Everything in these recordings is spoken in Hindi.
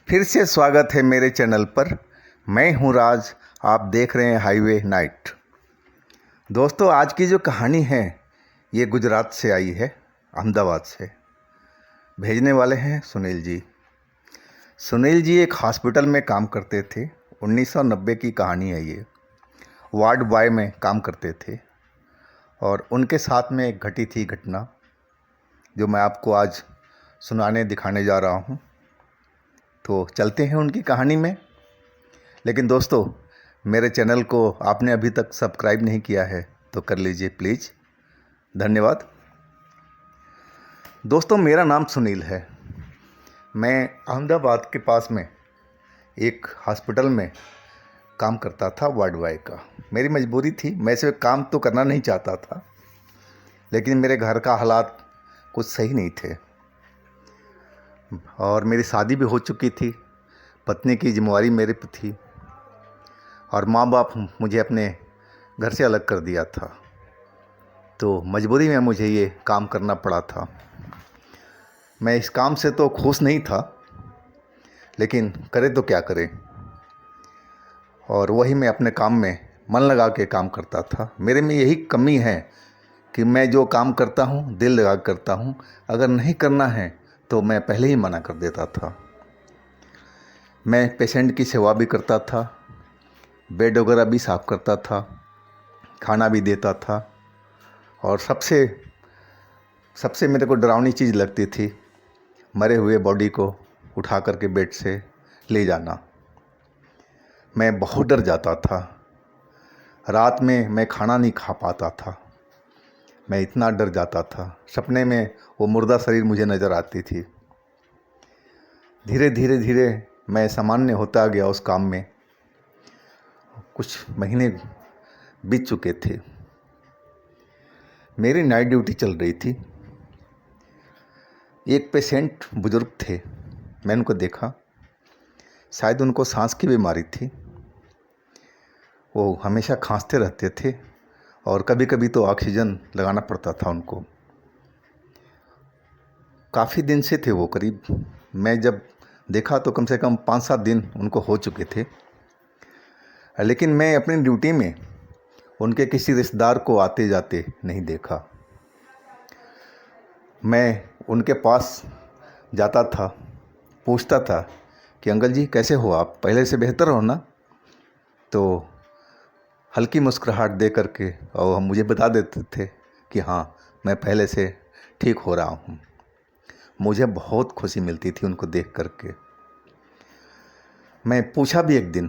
फिर से स्वागत है मेरे चैनल पर। मैं हूं राज, आप देख रहे हैं हाईवे नाइट। दोस्तों, आज की जो कहानी है ये गुजरात से आई है, अहमदाबाद से। भेजने वाले हैं सुनील जी। सुनील जी एक हॉस्पिटल में काम करते थे। 1990 की कहानी है ये। वार्ड बॉय में काम करते थे और उनके साथ में एक घटी थी घटना जो मैं आपको आज सुनाने दिखाने जा रहा हूँ। तो चलते हैं उनकी कहानी में। लेकिन दोस्तों, मेरे चैनल को आपने अभी तक सब्सक्राइब नहीं किया है तो कर लीजिए प्लीज़, धन्यवाद। दोस्तों, मेरा नाम सुनील है। मैं अहमदाबाद के पास में एक हॉस्पिटल में काम करता था, वार्ड बॉय का। मेरी मजबूरी थी, मैं इसे काम तो करना नहीं चाहता था, लेकिन मेरे घर का हालात कुछ सही नहीं थे और मेरी शादी भी हो चुकी थी। पत्नी की जिम्मेवारी मेरे पे थी और माँ बाप मुझे अपने घर से अलग कर दिया था। तो मजबूरी में मुझे ये काम करना पड़ा था। मैं इस काम से तो खुश नहीं था, लेकिन करे तो क्या करें। और वही मैं अपने काम में मन लगा के काम करता था। मेरे में यही कमी है कि मैं जो काम करता हूँ दिल लगा कर करता हूँ। अगर नहीं करना है तो मैं पहले ही मना कर देता था। मैं पेशेंट की सेवा भी करता था, बेड वगैरह भी साफ़ करता था, खाना भी देता था। और सबसे सबसे मेरे को डरावनी चीज़ लगती थी मरे हुए बॉडी को उठा करके बेड से ले जाना। मैं बहुत डर जाता था। रात में मैं खाना नहीं खा पाता था, मैं इतना डर जाता था। सपने में वो मुर्दा शरीर मुझे नज़र आती थी। धीरे धीरे धीरे मैं सामान्य होता गया उस काम में। कुछ महीने बीत चुके थे। मेरी नाइट ड्यूटी चल रही थी। एक पेशेंट बुज़ुर्ग थे, मैंने उनको देखा। शायद उनको सांस की बीमारी थी। वो हमेशा खांसते रहते थे और कभी कभी तो ऑक्सीजन लगाना पड़ता था उनको। काफ़ी दिन से थे वो, करीब मैं जब देखा तो कम से कम 5-7 दिन उनको हो चुके थे। लेकिन मैं अपनी ड्यूटी में उनके किसी रिश्तेदार को आते जाते नहीं देखा। मैं उनके पास जाता था, पूछता था कि अंकल जी कैसे हो आप, पहले से बेहतर हो ना? तो हल्की मुस्कुराहट दे करके और हम मुझे बता देते थे कि हाँ, मैं पहले से ठीक हो रहा हूँ। मुझे बहुत खुशी मिलती थी उनको देख करके। मैं पूछा भी एक दिन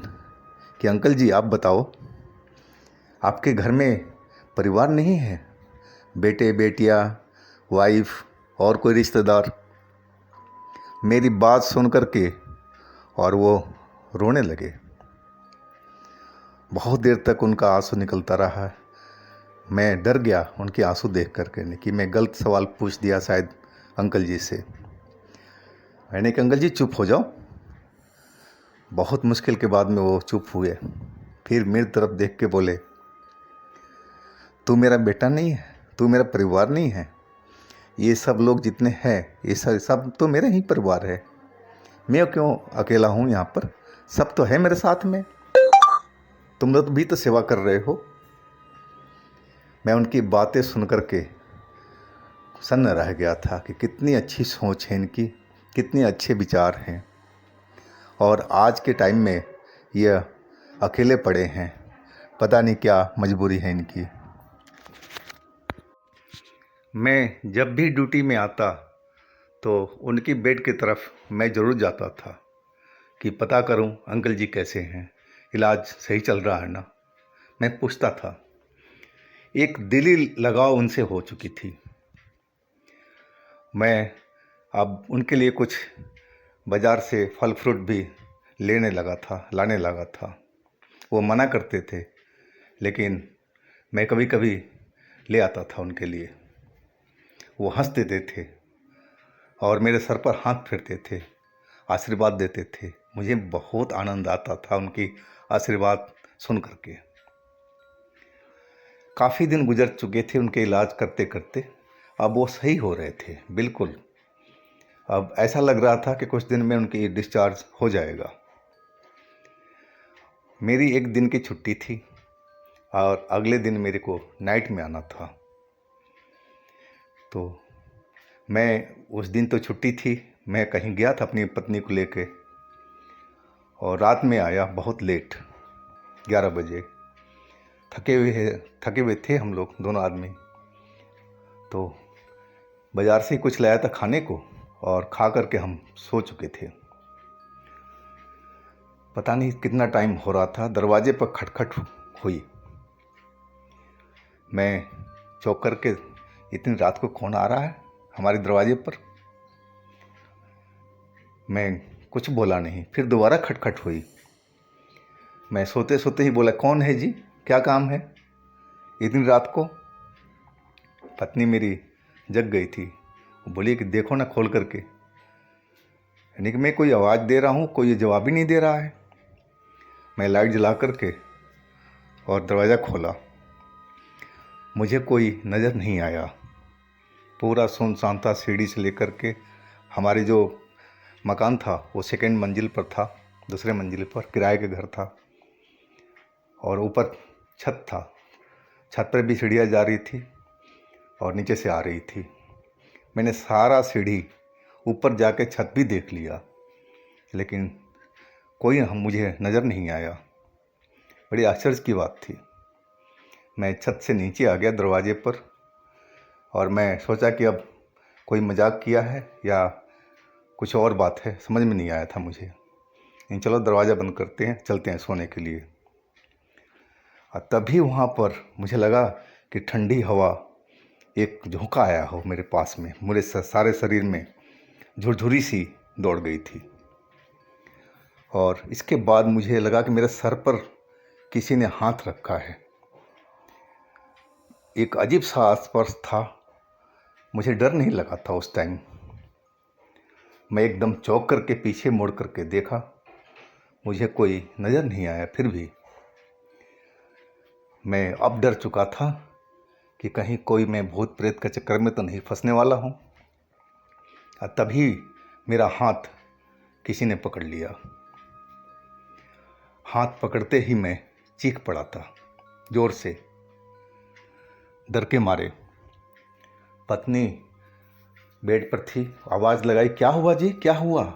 कि अंकल जी आप बताओ, आपके घर में परिवार नहीं है, बेटे बेटियाँ, वाइफ और कोई रिश्तेदार? मेरी बात सुन करके और वो रोने लगे। बहुत देर तक उनका आंसू निकलता रहा। मैं डर गया उनके आंसू देख करके कि मैं गलत सवाल पूछ दिया शायद अंकल जी से। मैंने कहा अंकल जी चुप हो जाओ। बहुत मुश्किल के बाद में वो चुप हुए। फिर मेरी तरफ देख के बोले, तू मेरा बेटा नहीं है, तू मेरा परिवार नहीं है? ये सब लोग जितने हैं ये सब तो मेरे ही परिवार है। मैं क्यों अकेला हूँ यहाँ पर? सब तो है मेरे साथ में। तुम लोग भी तो सेवा कर रहे हो। मैं उनकी बातें सुन कर के सन्न रह गया था कि कितनी अच्छी सोच है इनकी, कितने अच्छे विचार हैं। और आज के टाइम में ये अकेले पड़े हैं, पता नहीं क्या मजबूरी है इनकी। मैं जब भी ड्यूटी में आता तो उनकी बेड की तरफ मैं ज़रूर जाता था कि पता करूं अंकल जी कैसे हैं, इलाज सही चल रहा है ना। मैं पूछता था। एक दिली लगाव उनसे हो चुकी थी। मैं अब उनके लिए कुछ बाज़ार से फल फ्रूट भी लाने लगा था। वो मना करते थे, लेकिन मैं कभी कभी ले आता था उनके लिए। वो हंस देते थे और मेरे सर पर हाथ फेरते थे, आशीर्वाद देते थे। मुझे बहुत आनंद आता था उनकी आशीर्वाद सुन करके। काफ़ी दिन गुजर चुके थे उनके इलाज करते करते। अब वो सही हो रहे थे बिल्कुल। अब ऐसा लग रहा था कि कुछ दिन में उनकी डिस्चार्ज हो जाएगा। मेरी एक दिन की छुट्टी थी और अगले दिन मेरे को नाइट में आना था। तो मैं उस दिन तो छुट्टी थी, मैं कहीं गया था अपनी पत्नी को लेके, और रात में आया बहुत लेट, 11 बजे। थके हुए थे हम लोग दोनों आदमी। तो बाज़ार से कुछ लाया था खाने को और खा करके हम सो चुके थे। पता नहीं कितना टाइम हो रहा था, दरवाजे पर खटखट हुई। मैं चौंक करके, इतनी रात को कौन आ रहा है हमारे दरवाजे पर? मैं कुछ बोला नहीं। फिर दोबारा खटखट हुई। मैं सोते सोते ही बोला, कौन है जी, क्या काम है इतनी रात को? पत्नी मेरी जग गई थी, बोली कि देखो ना खोल करके। यानी कि मैं कोई आवाज़ दे रहा हूँ, कोई जवाब ही नहीं दे रहा है। मैं लाइट जला करके और दरवाज़ा खोला। मुझे कोई नज़र नहीं आया। पूरा सुनसान था। सीढ़ी से लेकर के हमारे जो मकान था वो सेकंड मंजिल पर था, दूसरे मंजिल पर किराए के घर था, और ऊपर छत था। छत पर भी सीढ़ियाँ जा रही थी और नीचे से आ रही थी। मैंने सारा सीढ़ी ऊपर जाके छत भी देख लिया, लेकिन कोई मुझे नज़र नहीं आया। बड़ी आश्चर्य की बात थी। मैं छत से नीचे आ गया दरवाजे पर, और मैं सोचा कि अब कोई मजाक किया है या कुछ और बात है, समझ में नहीं आया था मुझे। नहीं, चलो दरवाज़ा बंद करते हैं, चलते हैं सोने के लिए। और तभी वहाँ पर मुझे लगा कि ठंडी हवा एक झोंका आया हो मेरे पास में। मेरे सारे शरीर में झुरझुरी सी दौड़ गई थी, और इसके बाद मुझे लगा कि मेरे सर पर किसी ने हाथ रखा है। एक अजीब सा स्पर्श था। मुझे डर नहीं लगा था उस टाइम। मैं एकदम चौंक करके पीछे मुड़ करके देखा, मुझे कोई नज़र नहीं आया। फिर भी मैं अब डर चुका था कि कहीं कोई मैं भूत प्रेत के चक्कर में तो नहीं फंसने वाला हूँ। और तभी मेरा हाथ किसी ने पकड़ लिया। हाथ पकड़ते ही मैं चीख पड़ा था जोर से, डर के मारे। पत्नी बेड पर थी, आवाज़ लगाई, क्या हुआ जी, क्या हुआ?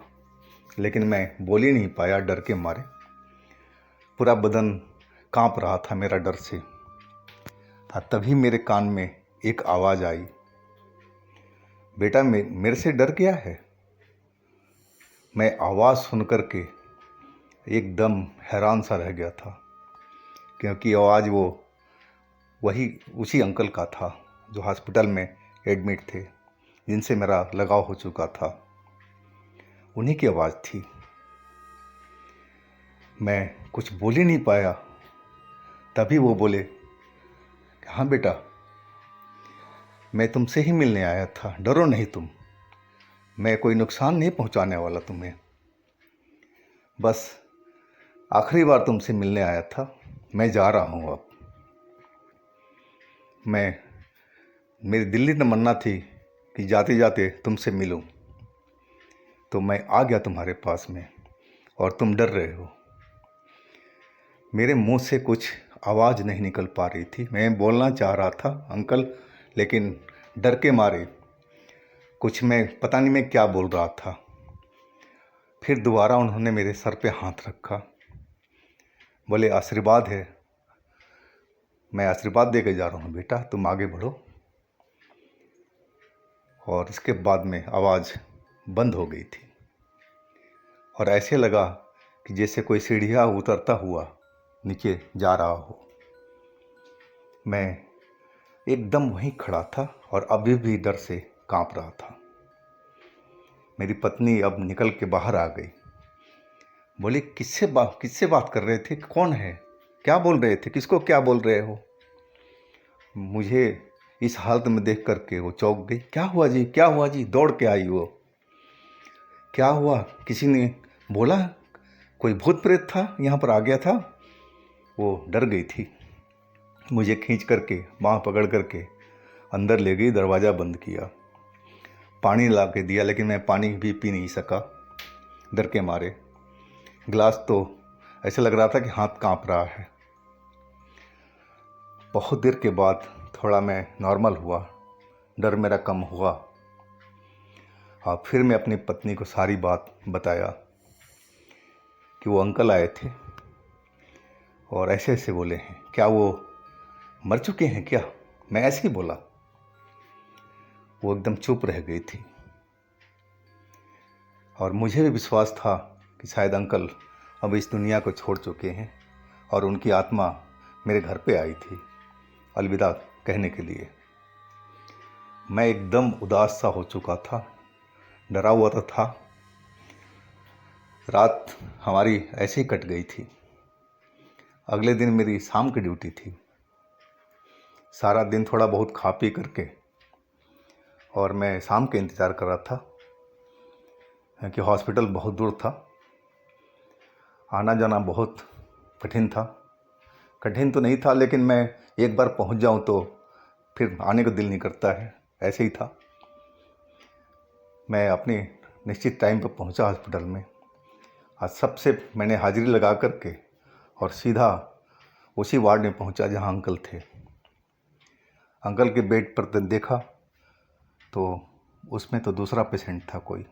लेकिन मैं बोल ही नहीं पाया डर के मारे। पूरा बदन कांप रहा था मेरा डर से। तभी मेरे कान में एक आवाज़ आई, बेटा मेरे से डर गया है? मैं आवाज़ सुन कर के एकदम हैरान सा रह गया था, क्योंकि आवाज़ वही उसी अंकल का था जो हॉस्पिटल में एडमिट थे, जिनसे मेरा लगाव हो चुका था। उन्हीं की आवाज़ थी। मैं कुछ बोल ही नहीं पाया। तभी वो बोले, हाँ बेटा, मैं तुमसे ही मिलने आया था, डरो नहीं तुम, मैं कोई नुकसान नहीं पहुंचाने वाला तुम्हें, बस आखिरी बार तुमसे मिलने आया था, मैं जा रहा हूँ अब। मेरी दिल्ली तमन्ना थी कि जाते जाते तुमसे मिलूं, तो मैं आ गया तुम्हारे पास में, और तुम डर रहे हो। मेरे मुंह से कुछ आवाज़ नहीं निकल पा रही थी। मैं बोलना चाह रहा था अंकल, लेकिन डर के मारे कुछ मैं पता नहीं मैं क्या बोल रहा था। फिर दोबारा उन्होंने मेरे सर पे हाथ रखा, बोले आशीर्वाद है, मैं आशीर्वाद दे के जा रहा हूँ बेटा, तुम आगे बढ़ो। और इसके बाद में आवाज़ बंद हो गई थी, और ऐसे लगा कि जैसे कोई सीढ़ियाँ उतरता हुआ नीचे जा रहा हो। मैं एकदम वहीं खड़ा था और अभी भी डर से कांप रहा था। मेरी पत्नी अब निकल के बाहर आ गई, बोली किससे बात कर रहे थे, कौन है, क्या बोल रहे थे, किसको क्या बोल रहे हो? मुझे इस हालत में देख करके वो चौंक गई। क्या हुआ जी, क्या हुआ जी? दौड़ के आई वो। क्या हुआ, किसी ने बोला कोई भूत प्रेत था, यहाँ पर आ गया था? वो डर गई थी। मुझे खींच करके बाँह पकड़ करके अंदर ले गई, दरवाज़ा बंद किया। पानी ला के दिया, लेकिन मैं पानी भी पी नहीं सका डर के मारे। गिलास तो ऐसे लग रहा था कि हाथ कांप रहा है। बहुत देर के बाद थोड़ा मैं नॉर्मल हुआ, डर मेरा कम हुआ, और फिर मैं अपनी पत्नी को सारी बात बताया कि वो अंकल आए थे और ऐसे ऐसे बोले हैं। क्या वो मर चुके हैं क्या? मैं ऐसे ही बोला। वो एकदम चुप रह गई थी और मुझे भी विश्वास था कि शायद अंकल अब इस दुनिया को छोड़ चुके हैं और उनकी आत्मा मेरे घर पे आई थी अलविदा कहने के लिए। मैं एकदम उदास सा हो चुका था, डरा हुआ तो था। रात हमारी ऐसे ही कट गई थी। अगले दिन मेरी शाम की ड्यूटी थी। सारा दिन थोड़ा बहुत खा पी करके और मैं शाम के इंतज़ार कर रहा था कि हॉस्पिटल बहुत दूर था, आना जाना बहुत कठिन था। कठिन तो नहीं था, लेकिन मैं एक बार पहुंच जाऊं तो फिर आने को दिल नहीं करता है, ऐसे ही था। मैं अपने निश्चित टाइम पर पहुंचा हॉस्पिटल में। आज सबसे मैंने हाजिरी लगा करके और सीधा उसी वार्ड में पहुंचा जहां अंकल थे। अंकल के बेड पर देखा तो उसमें तो दूसरा पेशेंट था कोई।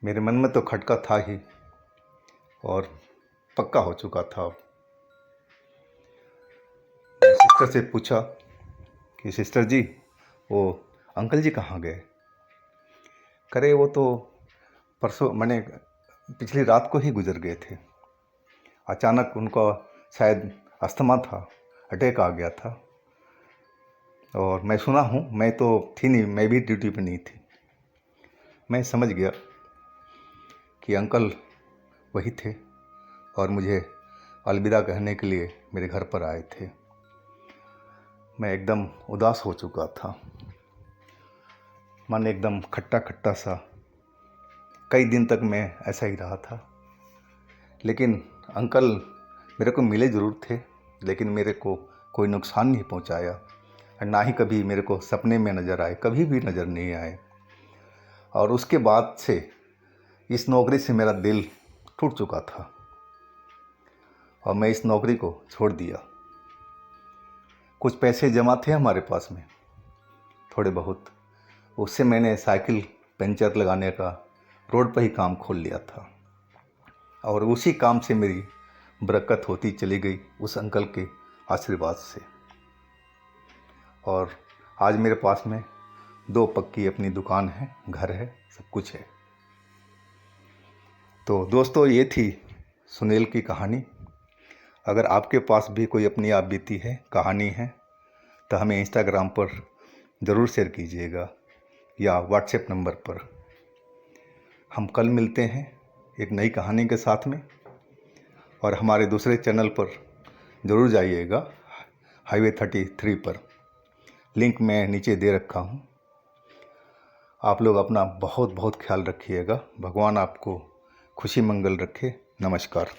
मेरे मन में तो खटका था ही और पक्का हो चुका था। सिस्टर से पूछा कि सिस्टर जी, वो अंकल जी कहाँ गए? करे वो तो परसों मैंने पिछली रात को ही गुजर गए थे। अचानक उनका शायद अस्थमा था, अटैक आ गया था। और मैं सुना हूँ, मैं तो थी नहीं, मैं भी ड्यूटी पे नहीं थी। मैं समझ गया कि अंकल वही थे और मुझे अलविदा कहने के लिए मेरे घर पर आए थे। मैं एकदम उदास हो चुका था, मन एकदम खट्टा खट्टा सा। कई दिन तक मैं ऐसा ही रहा था। लेकिन अंकल मेरे को मिले ज़रूर थे, लेकिन मेरे को कोई नुकसान नहीं पहुंचाया और ना ही कभी मेरे को सपने में नज़र आए, कभी भी नज़र नहीं आए। और उसके बाद से इस नौकरी से मेरा दिल टूट चुका था और मैं इस नौकरी को छोड़ दिया। कुछ पैसे जमा थे हमारे पास में, थोड़े बहुत, उससे मैंने साइकिल पंचर लगाने का रोड पर ही काम खोल लिया था और उसी काम से मेरी बरकत होती चली गई उस अंकल के आशीर्वाद से। और आज मेरे पास में 2 पक्की अपनी दुकान है, घर है, सब कुछ है। तो दोस्तों, ये थी सुनील की कहानी। अगर आपके पास भी कोई अपनी आप बीती है, कहानी है, तो हमें इंस्टाग्राम पर ज़रूर शेयर कीजिएगा या व्हाट्सएप नंबर पर। हम कल मिलते हैं एक नई कहानी के साथ में। और हमारे दूसरे चैनल पर ज़रूर जाइएगा, हाईवे 33 पर। लिंक मैं नीचे दे रखा हूँ। आप लोग अपना बहुत बहुत ख्याल रखिएगा। भगवान आपको खुशी मंगल रखे। नमस्कार।